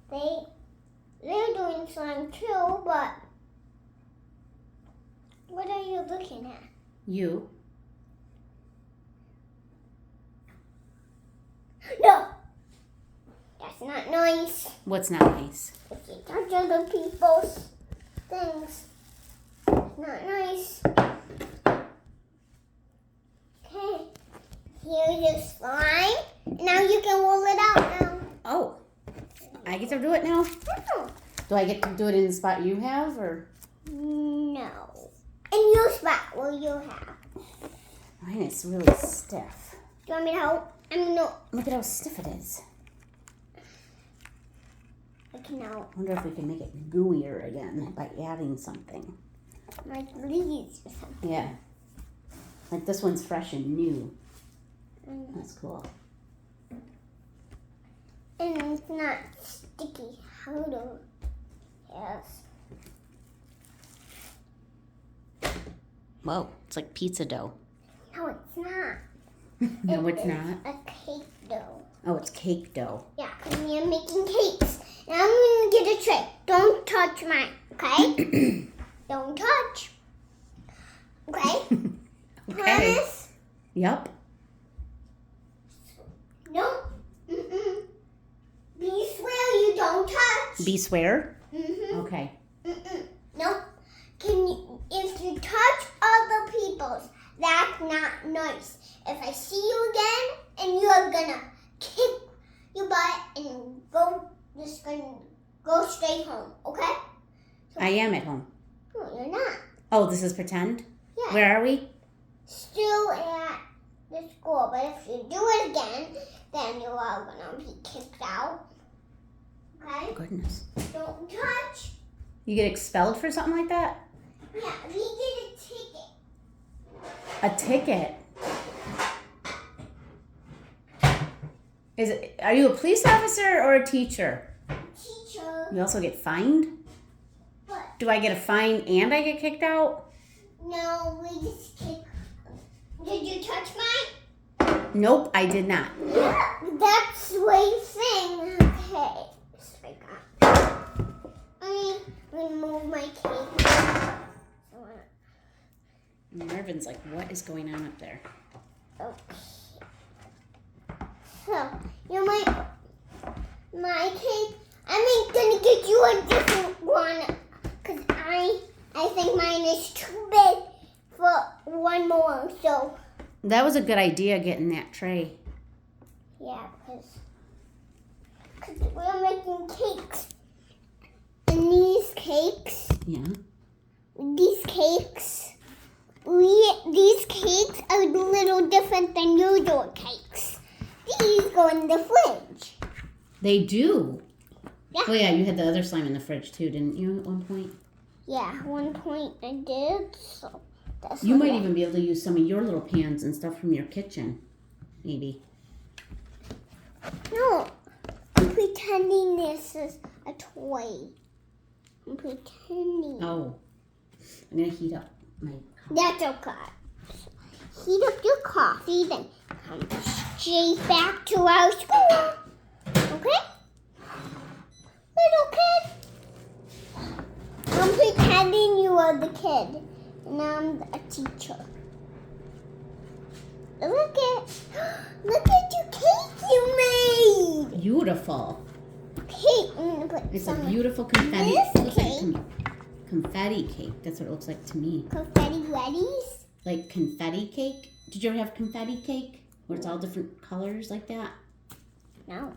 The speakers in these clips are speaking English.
They're doing slime too, but what are you looking at? You. No! That's not nice. What's not nice? If you touch other people's things, it's not nice. Okay. Here's your slime. Now you can roll it out now. Oh. I get to do it now? No. Do I get to do it in the spot you have, or? No. In your spot where you have. Mine is really stiff. Do you want me to help? Look at how stiff it is. I can help. I wonder if we can make it gooier again by adding something. Like leaves or something. Yeah. Like this one's fresh and new. That's cool. And it's not sticky. Harder. Yes. Whoa, it's like pizza dough. No, it's not. No, it's It is not. a cake dough. Oh, it's cake dough. Yeah, because we are making cakes. Now I'm going to get a tray. Don't touch mine, okay? Don't touch. Okay? Okay. Promise? Yep. No. Mm-mm. Be swear you don't touch. Be swear? Mm-hmm. Okay. Mm-mm. No. If you touch other people's, that's not nice. If I see you again and you're gonna kick your butt and just gonna go straight home, okay? I am at home. No, you're not. Oh, this is pretend? Yeah. Where are we? Still at the school, but if you do it again, then you are gonna be kicked out. Okay? Goodness. Don't touch. You get expelled for something like that? Yeah, we get a ticket. A ticket? Are you a police officer or a teacher? Teacher. You also get fined? What? Do I get a fine and I get kicked out? No, we just kick. Did you touch mine? Nope, I did not. Yeah, that's the way you sing. Okay. So I got. Remove my cake. Marvin's like, what is going on up there? Okay. So, you might. My cake. I'm gonna get you a different one. Because I think mine is too big for one more. So, That was a good idea, getting that tray. yeah, because we're making cakes. And these cakes, Yeah. these cakes are a little different than usual cakes. These go in the fridge. They do. Yeah. Oh yeah, you had the other slime in the fridge too, didn't you, at one point? Yeah, at one point I did, so that's You what might I- even be able to use some of your little pans and stuff from your kitchen. Maybe. No, I'm pretending this is a toy. I'm pretending. Oh. I'm going to heat up my coffee. That's okay. Heat up your coffee, then come straight back to our school. Okay? Little kid. I'm pretending you are the kid, and I'm a teacher. Look at your cake you made. Beautiful. Okay, I'm gonna put It's a some beautiful confetti. this It looks like cake. confetti cake. That's what it looks like to me. confetti readies. Like confetti cake. Did you ever have confetti cake? Where it's all different colors like that? No.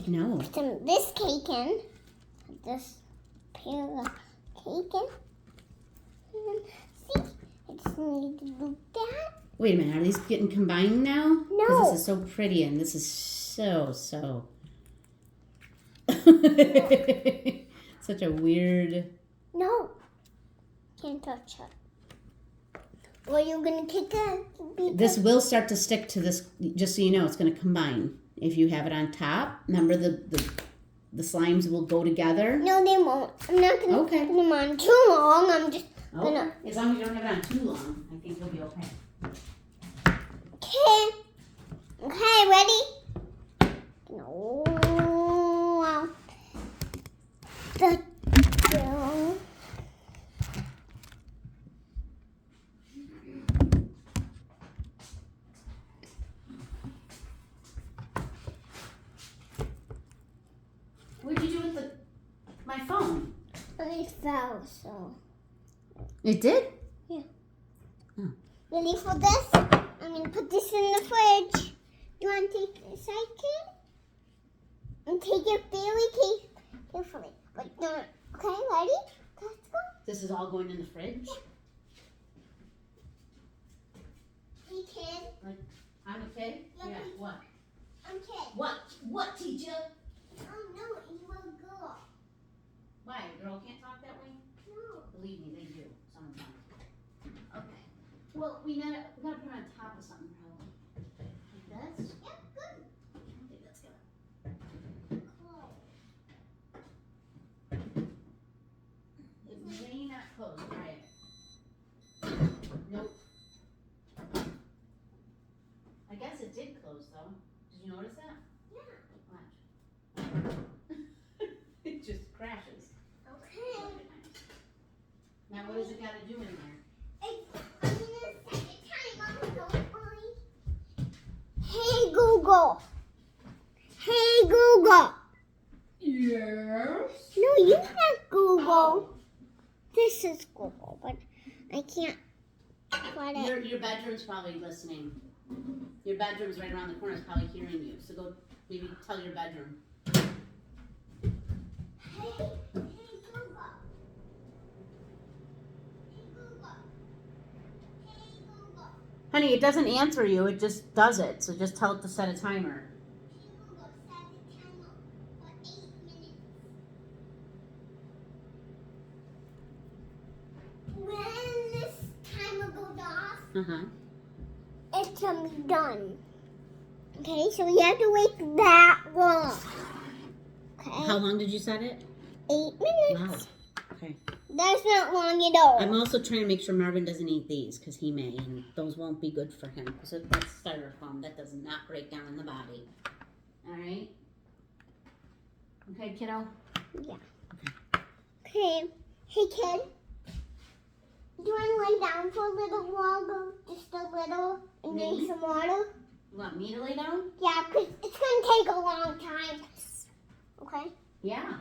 No. Some this cake in. This pair of cake in. And see, I just need to do that. Wait a minute. Are these getting combined now? No. 'Cause this is so pretty and this is so. Such a weird. No. Can't touch it. Or you're gonna kick it. This will start to stick to this. Just so you know, it's going to combine. If you have it on top, remember the slimes will go together. No, they won't. I'm not gonna Okay. put them on too long. I'm just Okay. gonna. As long as you don't have it on too long, I think you'll be okay. Okay. Okay, ready? No. the dough. What'd you do with my phone? It fell, so. It did? Ready for this? I'm gonna put this in the fridge. You want to take this, I can? And take it very carefully. But don't. Okay, ready? Let's go. This is all going in the fridge? Hey, kid. I'm a kid? Yeah, Yeah, what? I'm kid. What, teacher? Oh, no, you are a girl. Why? A girl can't talk that way? No. Believe me, they do sometimes. Okay. Well, we gotta put it on top of something, probably. Like this? Yep, good. I don't think that's gonna. It may not close. Try it. Nope. I guess it did close though. Did you notice that? Yeah. Watch. It just crashes. Okay. Now what does it got to do in there? I'm gonna set the timer. Don't worry. Hey, Google. Hey, Google. Yes. No, you're not Google. Oh. This is Google, but I can't put it. Your bedroom's probably listening. Your bedroom's right around the corner. It's probably hearing you. So go maybe tell your bedroom. Hey, Google. Hey, Google. Hey, Google. Honey, it doesn't answer you. It just does it. So just tell it to set a timer. Hey, Google, set the timer for 8 minutes. When this timer goes off, it's done. Okay, so you have to wait that long. Okay. How long did you set it? 8 minutes. Wow. Okay. That's not long at all. I'm also trying to make sure Marvin doesn't eat these because he may, and those won't be good for him because that's styrofoam. That does not break down in the body. All right. Okay, kiddo. Yeah. Okay. Hey, kid. Do you want to lay down for a little while? Just a little, and drink Me? some water? You want me to lay down? Yeah, because it's going to take a long time. Okay? Yeah.